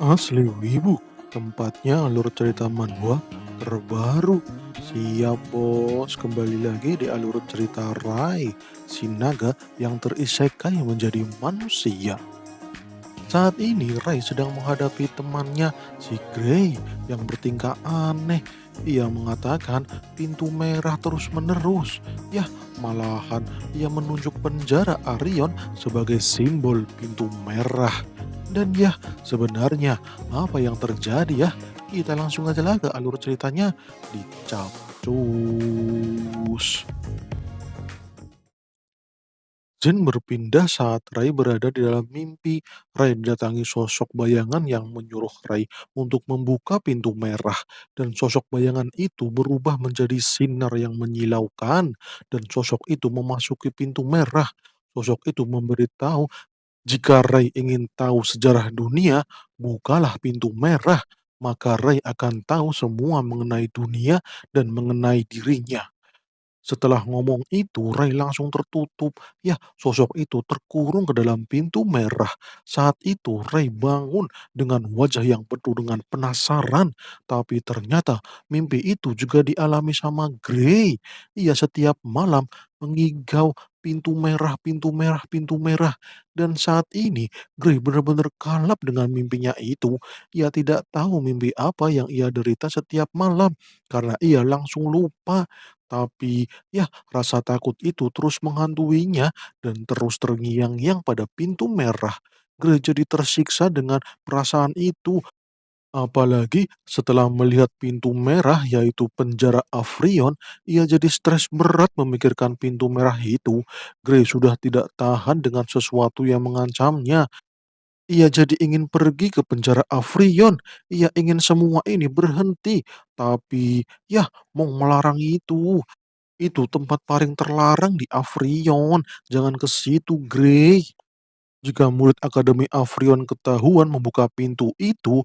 Asli Wibu, tempatnya alur cerita manhwa terbaru. Siap bos, kembali lagi di alur cerita Rai, si naga yang terisekai menjadi manusia. Saat ini Rai sedang menghadapi temannya si Grey yang bertingkah aneh. Ia mengatakan pintu merah terus-menerus. Yah, malahan ia menunjuk penjara Arion sebagai simbol pintu merah. Dan ya, sebenarnya apa yang terjadi ya? Kita langsung aja lah ke alur ceritanya. Dicapcus. Jin berpindah saat Rai berada di dalam mimpi. Rai didatangi sosok bayangan yang menyuruh Rai untuk membuka pintu merah. Dan sosok bayangan itu berubah menjadi sinar yang menyilaukan. Dan sosok itu memasuki pintu merah. Sosok itu memberitahu jika Rai ingin tahu sejarah dunia, bukalah pintu merah. Maka Rai akan tahu semua mengenai dunia dan mengenai dirinya. Setelah ngomong itu, Rai langsung tertutup. Ya, sosok itu terkurung ke dalam pintu merah. Saat itu, Rai bangun dengan wajah yang penuh dengan penasaran. Tapi ternyata mimpi itu juga dialami sama Grey. Ia setiap malam mengigau pintu merah, pintu merah, pintu merah. Dan saat ini, Grey benar-benar kalap dengan mimpinya itu. Ia tidak tahu mimpi apa yang ia derita setiap malam. Karena ia langsung lupa. Tapi ya, rasa takut itu terus menghantuinya dan terus terngiang-ngiang pada pintu merah. Grey jadi tersiksa dengan perasaan itu, apalagi setelah melihat pintu merah yaitu penjara Afrion, ia jadi stres berat memikirkan pintu merah itu. Grey sudah tidak tahan dengan sesuatu yang mengancamnya. Ia jadi ingin pergi ke penjara Afrion. Ia ingin semua ini berhenti. Tapi ya, mau melarang itu tempat paling terlarang di Afrion, jangan ke situ, Grey. Jika murid Akademi Afrion ketahuan membuka pintu itu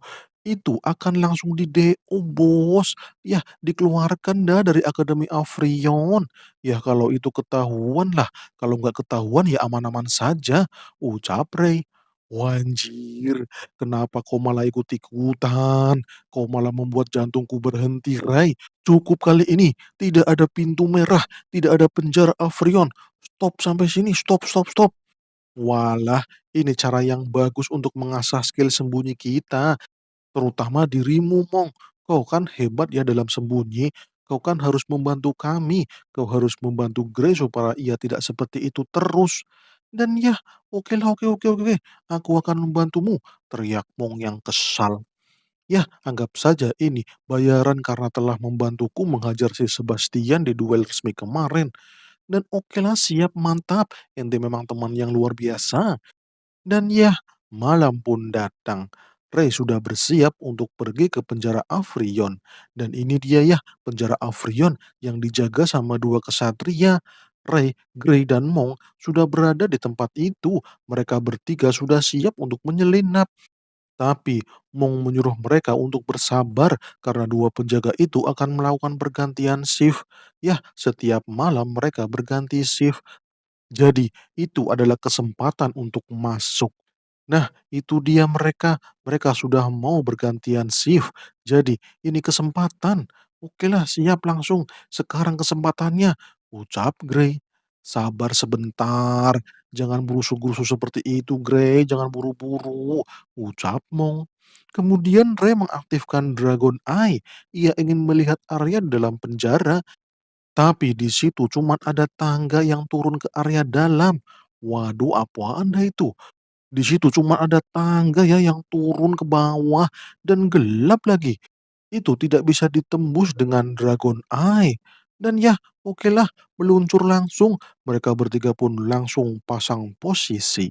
akan langsung di-DO, Bos. Ya, dikeluarkan dah dari Akademi Afrion. Ya, kalau itu ketahuan lah, kalau nggak ketahuan ya aman-aman saja, ucap Rey. Wanjir, kenapa kau malah ikut-ikutan? Kau malah membuat jantungku berhenti, Rai. Cukup kali ini, tidak ada pintu merah, tidak ada penjara Afrion. Stop sampai sini, stop, stop, stop. Walah, ini cara yang bagus untuk mengasah skill sembunyi kita, terutama dirimu, Mong. Kau kan hebat ya dalam sembunyi. Kau kan harus membantu kami. Kau harus membantu Grace supaya ia tidak seperti itu terus. Dan ya, oke lah, oke, oke, oke. Aku akan membantumu, teriak Mong yang kesal. Ya, anggap saja ini bayaran karena telah membantuku menghajar si Sebastian di duel resmi kemarin. Dan oke lah, siap, mantap. Ente memang teman yang luar biasa. Dan ya, malam pun datang. Ray sudah bersiap untuk pergi ke penjara Afrion. Dan ini dia ya, penjara Afrion yang dijaga sama dua kesatria. Ray, Grey, dan Mong sudah berada di tempat itu. Mereka bertiga sudah siap untuk menyelinap. Tapi Mong menyuruh mereka untuk bersabar karena dua penjaga itu akan melakukan pergantian shift. Ya, setiap malam mereka berganti shift. Jadi, itu adalah kesempatan untuk masuk. Nah, itu dia mereka. Mereka sudah mau bergantian shift. Jadi, ini kesempatan. Oke lah, siap langsung. Sekarang kesempatannya. Ucap Grey. Sabar sebentar. Jangan berusuh-gerusu seperti itu, Grey. Jangan buru-buru. Ucap Mong. Kemudian Ray mengaktifkan Dragon Eye. Ia ingin melihat Arya dalam penjara. Tapi di situ cuma ada tangga yang turun ke area dalam. Waduh, apa anda itu? Di situ cuma ada tangga ya yang turun ke bawah dan gelap lagi. Itu tidak bisa ditembus dengan Dragon Eye. Dan ya, okelah, meluncur langsung. Mereka bertiga pun langsung pasang posisi.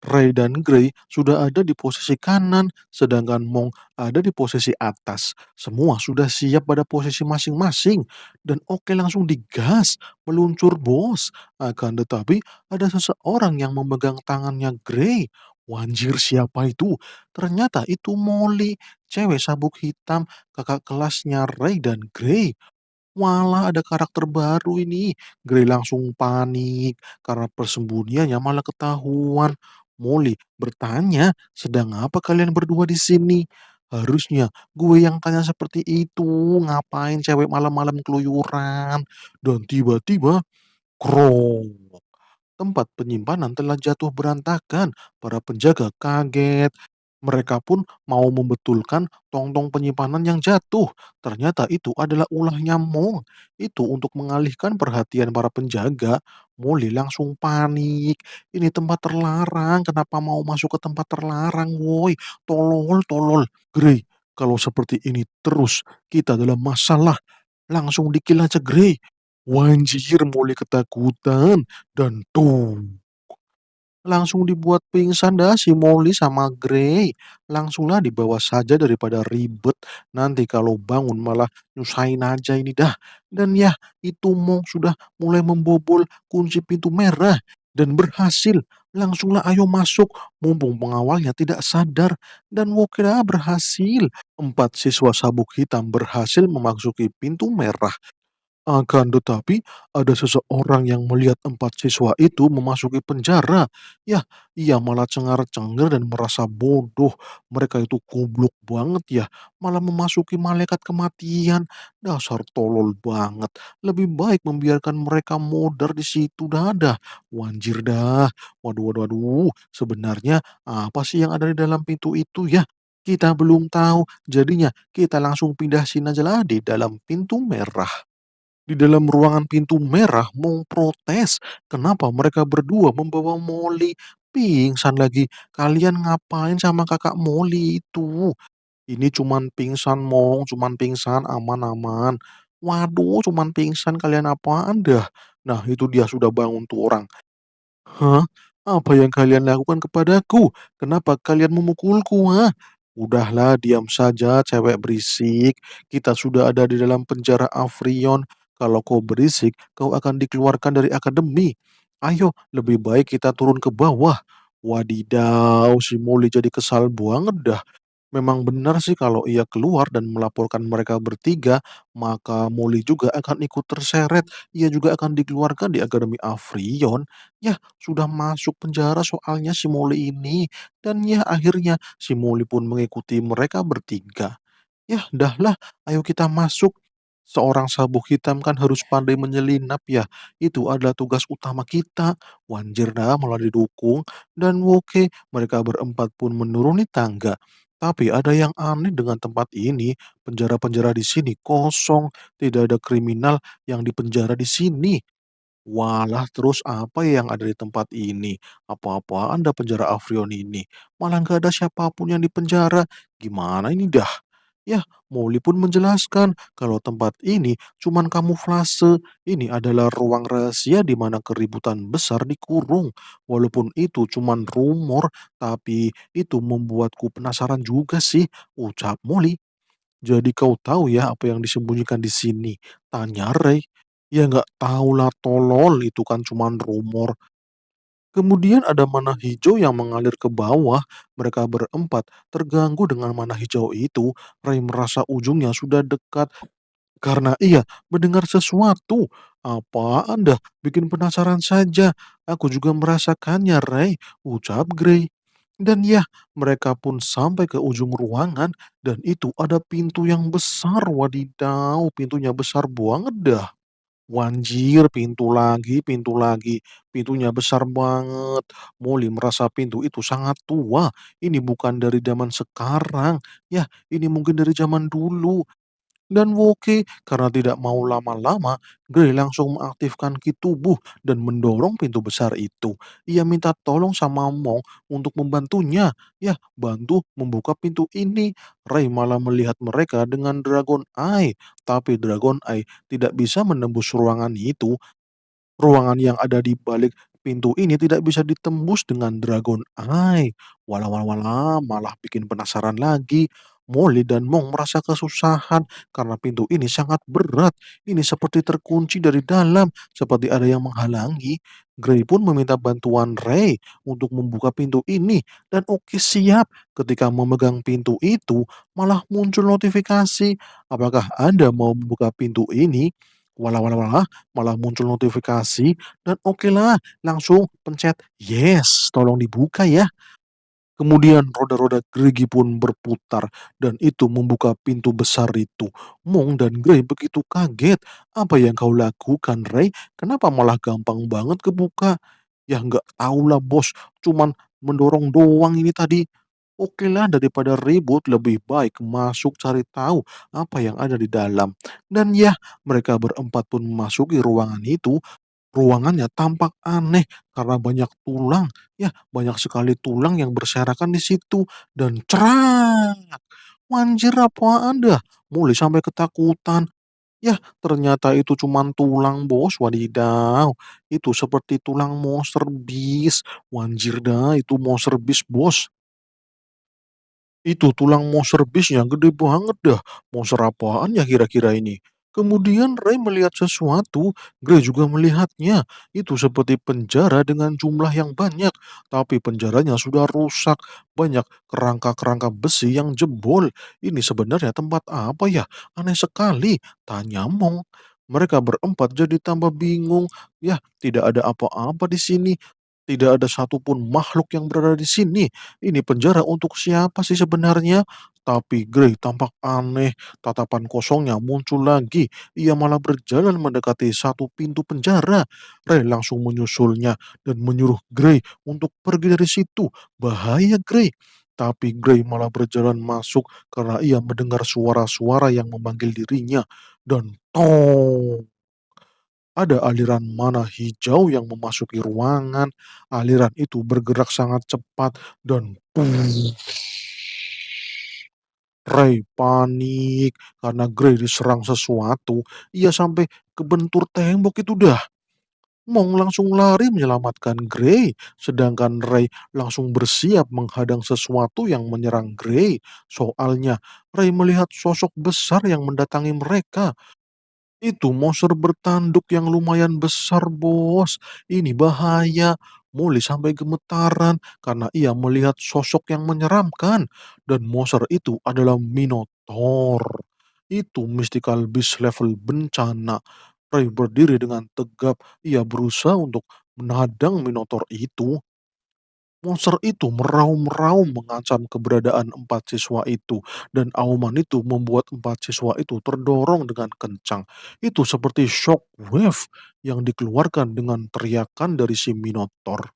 Ray dan Grey sudah ada di posisi kanan, sedangkan Monk ada di posisi atas. Semua sudah siap pada posisi masing-masing. Dan oke langsung digas, meluncur bos. Akan tetapi ada seseorang yang memegang tangannya Grey. Wanjir, siapa itu? Ternyata itu Molly, cewek sabuk hitam, kakak kelasnya Ray dan Grey. Walah, ada karakter baru ini. Grey langsung panik karena persembunyiannya malah ketahuan. Molly bertanya, "Sedang apa kalian berdua di sini?" Harusnya gue yang tanya seperti itu, ngapain cewek malam-malam keluyuran? Dan tiba-tiba, krong! Tempat penyimpanan telah jatuh berantakan. Para penjaga kaget. Mereka pun mau membetulkan tong-tong penyimpanan yang jatuh. Ternyata itu adalah ulahnya Mong. Itu untuk mengalihkan perhatian para penjaga. Molly langsung panik. Ini tempat terlarang. Kenapa mau masuk ke tempat terlarang, woi? Tolol, tolol. Grey, kalau seperti ini terus, kita dalam masalah. Langsung di-kill aja, Grey. Wanjir, Molly ketakutan. Dan tuh, langsung dibuat pingsan dah si Molly sama Grey. Langsunglah dibawa saja daripada ribet. Nanti kalau bangun malah nyusahin aja ini dah. Dan ya, itu Mong sudah mulai membobol kunci pintu merah. Dan berhasil. Langsunglah ayo masuk. Mumpung pengawalnya tidak sadar. Dan Wokira berhasil. 4 siswa sabuk hitam berhasil memasuki pintu merah. Akan tetapi, ada seseorang yang melihat 4 siswa itu memasuki penjara. Ya, ia malah cengar-cengir dan merasa bodoh. Mereka itu goblok banget ya, malah memasuki malaikat kematian. Dasar tolol banget. Lebih baik membiarkan mereka modar di situ dah. Wanjir dah. Waduh, waduh, waduh. Sebenarnya apa sih yang ada di dalam pintu itu ya? Kita belum tahu. Jadinya kita langsung pindah sini aja lah di dalam pintu merah. Di dalam ruangan pintu merah mau protes, kenapa mereka berdua membawa Molly. Pingsan lagi, kalian ngapain sama kakak Molly itu? Ini cuman pingsan Mong, cuman pingsan, aman-aman. Waduh, cuman pingsan kalian apaan dah? Nah itu dia sudah bangun tuh orang. Hah? Apa yang kalian lakukan kepadaku? Kenapa kalian memukulku, ha? Udahlah, diam saja, cewek berisik. Kita sudah ada di dalam penjara Afrion. Kalau kau berisik, kau akan dikeluarkan dari akademi. Ayo, lebih baik kita turun ke bawah. Wadidaw, si Molly jadi kesal banget dah. Memang benar sih kalau ia keluar dan melaporkan mereka bertiga, maka Molly juga akan ikut terseret. Ia juga akan dikeluarkan di Akademi Afrion. Ya, sudah masuk penjara soalnya si Molly ini. Dan ya, akhirnya si Molly pun mengikuti mereka bertiga. "Yah, dahlah, ayo kita masuk. Seorang sabuk hitam kan harus pandai menyelinap ya. Itu adalah tugas utama kita." Wanjir dah malah didukung. Dan oke, mereka berempat pun menuruni tangga. Tapi ada yang aneh dengan tempat ini. Penjara-penjara di sini kosong. Tidak ada kriminal yang dipenjara di sini. Walah, terus apa yang ada di tempat ini? Apa-apaan dah penjara Afrion ini? Malah nggak ada siapapun yang dipenjara. Gimana ini dah? Ya, Molly pun menjelaskan kalau tempat ini cuman kamuflase. Ini adalah ruang rahasia di mana keributan besar dikurung. Walaupun itu cuman rumor, tapi itu membuatku penasaran juga sih, ucap Molly. "Jadi kau tahu ya apa yang disembunyikan di sini?" tanya Ray. "Ya nggak tahu lah tolol, itu kan cuman rumor." Kemudian ada mana hijau yang mengalir ke bawah. Mereka berempat terganggu dengan mana hijau itu. Ray merasa ujungnya sudah dekat karena ia mendengar sesuatu. "Apaan dah? Bikin penasaran saja. Aku juga merasakannya, Ray," ucap Grey. Dan ya, mereka pun sampai ke ujung ruangan dan itu ada pintu yang besar. Wadidaw, pintunya besar banget dah. Wanjir, pintu lagi, pintunya besar banget. Molly merasa pintu itu sangat tua. Ini bukan dari zaman sekarang. Ya, ini mungkin dari zaman dulu. Dan Woke karena tidak mau lama-lama, Grey langsung mengaktifkan ki tubuh dan mendorong pintu besar itu. Ia minta tolong sama Mong untuk membantunya. Ya, bantu membuka pintu ini. Ray malah melihat mereka dengan Dragon Eye. Tapi Dragon Eye tidak bisa menembus ruangan itu. Ruangan yang ada di balik pintu ini tidak bisa ditembus dengan Dragon Eye. Walah, walah, walah, malah bikin penasaran lagi. Molly dan Mong merasa kesusahan karena pintu ini sangat berat. Ini seperti terkunci dari dalam, seperti ada yang menghalangi. Grey pun meminta bantuan Ray untuk membuka pintu ini. Dan oke, siap. Ketika memegang pintu itu, malah muncul notifikasi. Apakah Anda mau membuka pintu ini? Walah walah walah, malah muncul notifikasi dan okelah langsung pencet, "Yes, tolong dibuka ya." Kemudian roda-roda gerigi pun berputar dan itu membuka pintu besar itu. Mong dan Grey begitu kaget. "Apa yang kau lakukan, Ray? Kenapa malah gampang banget kebuka?" "Ya nggak tahulah bos, cuman mendorong doang ini tadi." "Okelah daripada ribut lebih baik masuk cari tahu apa yang ada di dalam." Dan ya, mereka berempat pun memasuki ruangan itu. Ruangannya tampak aneh karena banyak tulang, ya banyak sekali tulang yang berserakan di situ dan cerak. "Anjir apaan dah?" Mulai sampai ketakutan. Yah ternyata itu cuman tulang Bos, wadidaw. Itu seperti tulang monster beast. Wanjir dah itu monster beast Bos. Itu tulang monster beast-nya gede banget dah. Monster apaan ya kira-kira ini? Kemudian Ray melihat sesuatu, Grey juga melihatnya. Itu seperti penjara dengan jumlah yang banyak, tapi penjaranya sudah rusak. Banyak kerangka-kerangka besi yang jebol. Ini sebenarnya tempat apa ya? Aneh sekali, tanya Mong. Mereka berempat jadi tambah bingung. Ya, tidak ada apa-apa di sini. Tidak ada satupun makhluk yang berada di sini. Ini penjara untuk siapa sih sebenarnya? Tapi Grey tampak aneh, tatapan kosongnya muncul lagi. Ia malah berjalan mendekati satu pintu penjara. Ray langsung menyusulnya dan menyuruh Grey untuk pergi dari situ. Bahaya Grey. Tapi Grey malah berjalan masuk karena ia mendengar suara-suara yang memanggil dirinya. Dan tong! Ada aliran mana hijau yang memasuki ruangan. Aliran itu bergerak sangat cepat dan Ray panik karena Grey diserang sesuatu. Ia sampai kebentur tembok itu dah. Mong langsung lari menyelamatkan Grey, sedangkan Ray langsung bersiap menghadang sesuatu yang menyerang Grey. Soalnya, Ray melihat sosok besar yang mendatangi mereka. Itu monster bertanduk yang lumayan besar, Bos. Ini bahaya. Molly sampai gemetaran karena ia melihat sosok yang menyeramkan. Dan monster itu adalah Minotaur. Itu mystical beast level bencana. Ray berdiri dengan tegap. Ia berusaha untuk menadang Minotaur itu. Monster itu meraung-raung mengancam keberadaan empat siswa itu, dan auman itu membuat empat siswa itu terdorong dengan kencang. Itu seperti shockwave yang dikeluarkan dengan teriakan dari si Minotaur.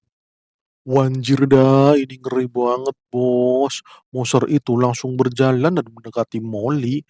Wanjir dah, ini ngeri banget bos. Monster itu langsung berjalan dan mendekati Molly.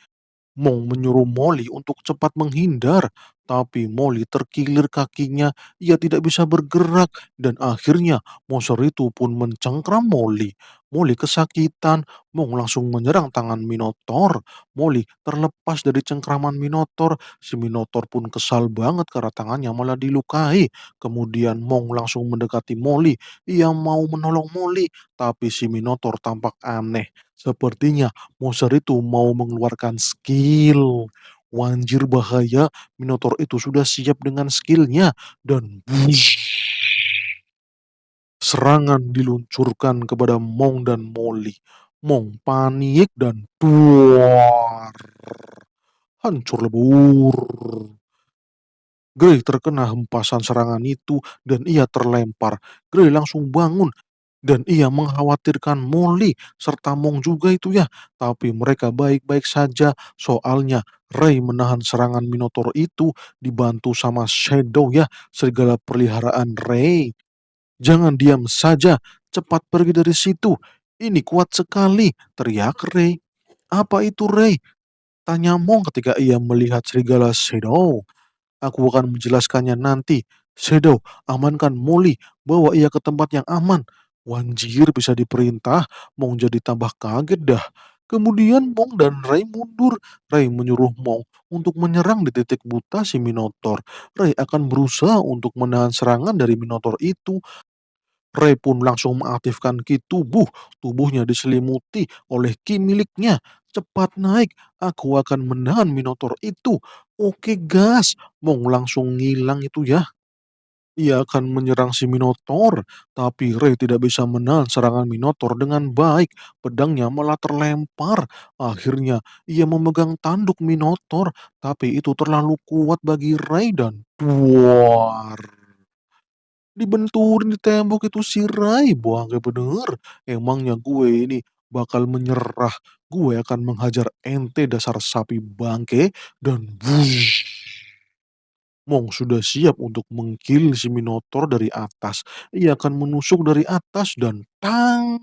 Mong menyuruh Molly untuk cepat menghindar, tapi Molly terkilir kakinya, ia tidak bisa bergerak, dan akhirnya monster itu pun mencengkram Molly. Molly kesakitan, Mong langsung menyerang tangan Minotaur. Molly terlepas dari cengkraman Minotaur, si Minotaur pun kesal banget karena tangannya malah dilukai. Kemudian Mong langsung mendekati Molly, ia mau menolong Molly, tapi si Minotaur tampak aneh. Sepertinya monster itu mau mengeluarkan skill. Wanjir bahaya, Minotaur itu sudah siap dengan skillnya dan serangan diluncurkan kepada Mong dan Molly. Mong panik dan duar. Hancur lebur. Grey terkena hempasan serangan itu dan ia terlempar. Grey langsung bangun dan ia mengkhawatirkan Molly serta Mong juga itu ya. Tapi mereka baik-baik saja soalnya Ray menahan serangan Minotaur itu dibantu sama Shadow ya, serigala peliharaan Ray. "Jangan diam saja, cepat pergi dari situ. Ini kuat sekali," teriak Ray. "Apa itu Ray?" tanya Mong ketika ia melihat serigala Shadow. "Aku akan menjelaskannya nanti. Shadow, amankan Molly, bawa ia ke tempat yang aman." Wanjir bisa diperintah, Mong jadi tambah kaget dah. Kemudian Mong dan Ray mundur. Ray menyuruh Mong untuk menyerang di titik buta si Minotaur. Ray akan berusaha untuk menahan serangan dari Minotaur itu. Ray pun langsung mengaktifkan ki tubuh. Tubuhnya diselimuti oleh ki miliknya. "Cepat naik, aku akan menahan Minotaur itu." "Oke gas." Mong langsung ngilang itu ya. Ia akan menyerang si Minotaur, tapi Ray tidak bisa menahan serangan Minotaur dengan baik. Pedangnya malah terlempar. Akhirnya, ia memegang tanduk Minotaur, tapi itu terlalu kuat bagi Ray dan duar. Dibenturin di tembok itu si Ray, bangke bener. Emangnya gue ini bakal menyerah. Gue akan menghajar ente dasar sapi bangke dan wush. Mong sudah siap untuk mengkill si Minotaur dari atas. Ia akan menusuk dari atas dan tang.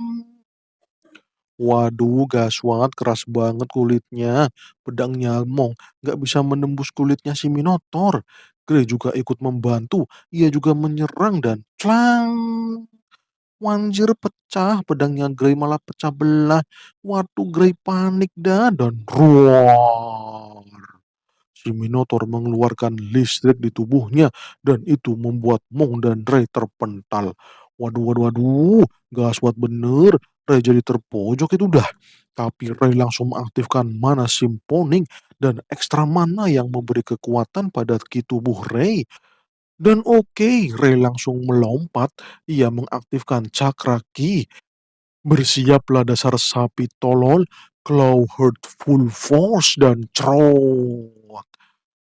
Waduh, gaswat, keras banget kulitnya. Pedangnya Mong nggak bisa menembus kulitnya si Minotaur. Grey juga ikut membantu. Ia juga menyerang dan clang. Wanjir pecah, pedangnya Grey malah pecah belah. Waduh, Grey panik dah dan roar. Si Minotaur mengeluarkan listrik di tubuhnya dan itu membuat Mong dan Ray terpental. Waduh, waduh, waduh, gaswat bener. Ray jadi terpojok itu dah. Tapi Ray langsung mengaktifkan mana Symphonic dan ekstra mana yang memberi kekuatan pada ki tubuh Ray. Dan oke, Ray langsung melompat. Ia mengaktifkan cakra ki. Bersiaplah dasar sapi tolol, Claw Hurt Full Force dan cerot.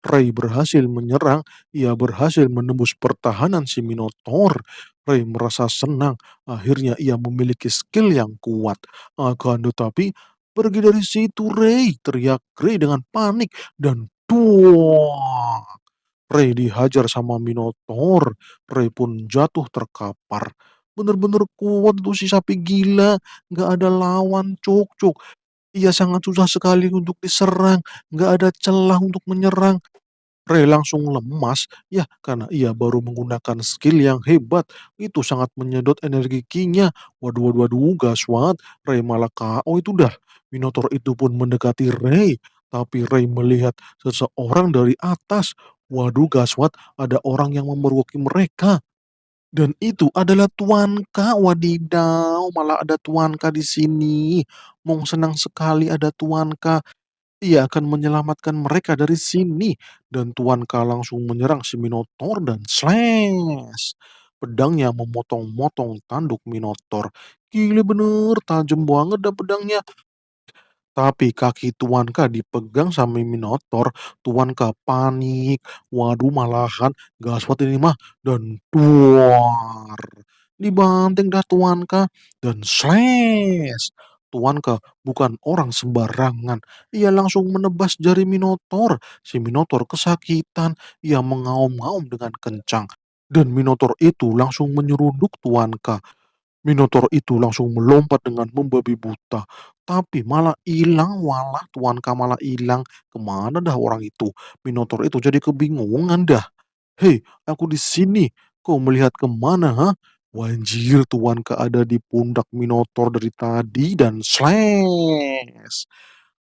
Ray berhasil menyerang, ia berhasil menembus pertahanan si Minotaur. Ray merasa senang, akhirnya ia memiliki skill yang kuat. Akan tetapi, pergi dari situ Ray, teriak Ray dengan panik dan tuak. Ray dihajar sama Minotaur. Ray pun jatuh terkapar. Bener-bener kuat tuh si sapi gila. Nggak ada lawan, cuk. Ia sangat susah sekali untuk diserang. Nggak ada celah untuk menyerang. Ray langsung lemas, ya karena ia baru menggunakan skill yang hebat. Itu sangat menyedot energi ki-nya. Waduh, waduh, waduh, gaswat. Ray malah KO itu dah. Minotaur itu pun mendekati Ray. Tapi Ray melihat seseorang dari atas. Waduh, gaswat. Ada orang yang memergoki mereka. Dan itu adalah Tuan K. Wadidaw, malah ada Tuan K di sini. Mong senang sekali ada Tuan K. Ia akan menyelamatkan mereka dari sini. Dan Tuan K langsung menyerang si Minotaur dan slash. Pedangnya memotong-motong tanduk Minotaur. Gila bener, tajam banget dah pedangnya. Tapi kaki Tuan K dipegang sama Minotaur, Tuan K panik. Waduh, malahan gaswat ini mah dan duar. Dibanting dah Tuan K dan slash. Tuan K bukan orang sembarangan. Ia langsung menebas jari Minotaur. Si Minotaur kesakitan. Ia mengaum-ngaum dengan kencang. Dan Minotaur itu langsung menyeruduk Tuan K. Minotaur itu langsung melompat dengan membabi buta. Tapi malah hilang, walah Tuan Ka malah hilang. Kemana dah orang itu? Minotaur itu jadi kebingungan dah. Hei, aku di sini. Kau melihat kemana, ha? Wanjir, Tuan Ka ada di pundak Minotaur dari tadi dan slash.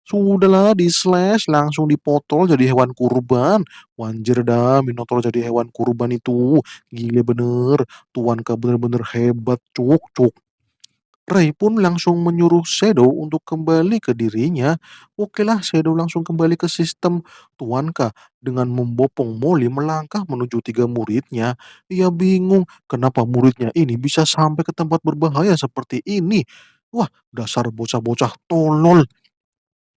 Sudahlah di slash langsung dipotol jadi hewan kurban. Wanjir dah, Minotaur jadi hewan kurban itu. Gile bener. Tuan Ka bener-bener hebat, cuk. Ray pun langsung menyuruh Shadow untuk kembali ke dirinya. Okelah, Shadow langsung kembali ke sistem. Tuan Ka dengan membopong Molly melangkah menuju tiga muridnya. Ia bingung kenapa muridnya ini bisa sampai ke tempat berbahaya seperti ini. Wah, dasar bocah-bocah tolol.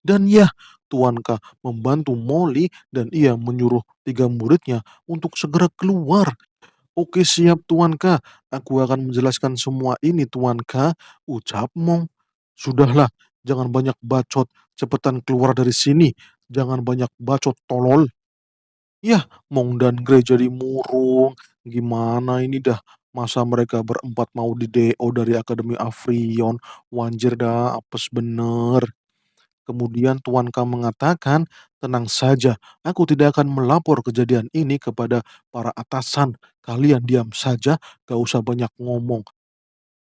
Dan ya, Tuan Ka membantu Molly dan ia menyuruh tiga muridnya untuk segera keluar. Oke siap Tuan Ka, aku akan menjelaskan semua ini Tuan Ka, ucap Mong. Sudahlah, jangan banyak bacot, cepetan keluar dari sini, jangan banyak bacot tolol. Yah, Mong dan Grey jadi murung, gimana ini dah, masa mereka berempat mau di DO dari Akademi Afrion, wanjir dah, apes bener. Kemudian Tuan Ka mengatakan, tenang saja, aku tidak akan melapor kejadian ini kepada para atasan. Kalian diam saja, gak usah banyak ngomong.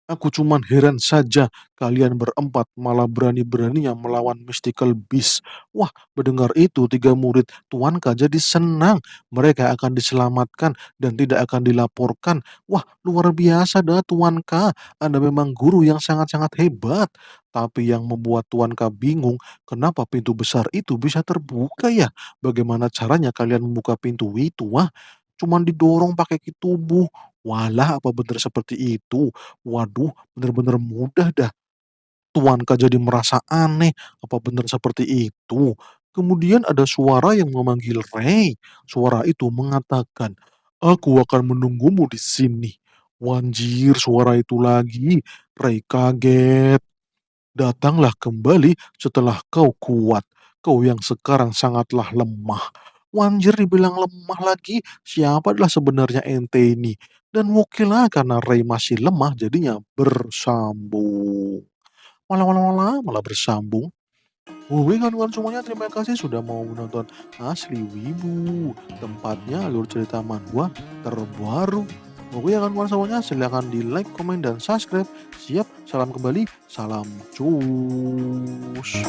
Aku cuman heran saja, kalian berempat malah berani-beraninya melawan Mystical Beast. Wah, mendengar itu tiga murid Tuan Ka jadi senang. Mereka akan diselamatkan dan tidak akan dilaporkan. Wah, luar biasa dah Tuan Ka. Anda memang guru yang sangat-sangat hebat. Tapi yang membuat Tuan Ka bingung, kenapa pintu besar itu bisa terbuka ya? Bagaimana caranya kalian membuka pintu itu? Wah, cuman didorong pakai ki tubuh. Walah, apa bener seperti itu? Waduh, bener-bener mudah dah. Tuanka jadi merasa aneh, apa benar seperti itu? Kemudian ada suara yang memanggil Rey. Suara itu mengatakan, "Aku akan menunggumu di sini." Wanjir, suara itu lagi. Rey kaget. Datanglah kembali setelah kau kuat. Kau yang sekarang sangatlah lemah. Wanjir dibilang lemah lagi. Siapa adalah sebenarnya ente ini? Dan mungkinlah karena Rey masih lemah jadinya bersambung. Walah walah walah, malah bersambung. Oke kawan-kawan semuanya, terima kasih sudah mau menonton Asli Wibu, tempatnya alur cerita manhwa terbaru. Oke ya kawan-kawan semuanya, silahkan di like, komen, dan subscribe. Siap, salam kembali, salam cus.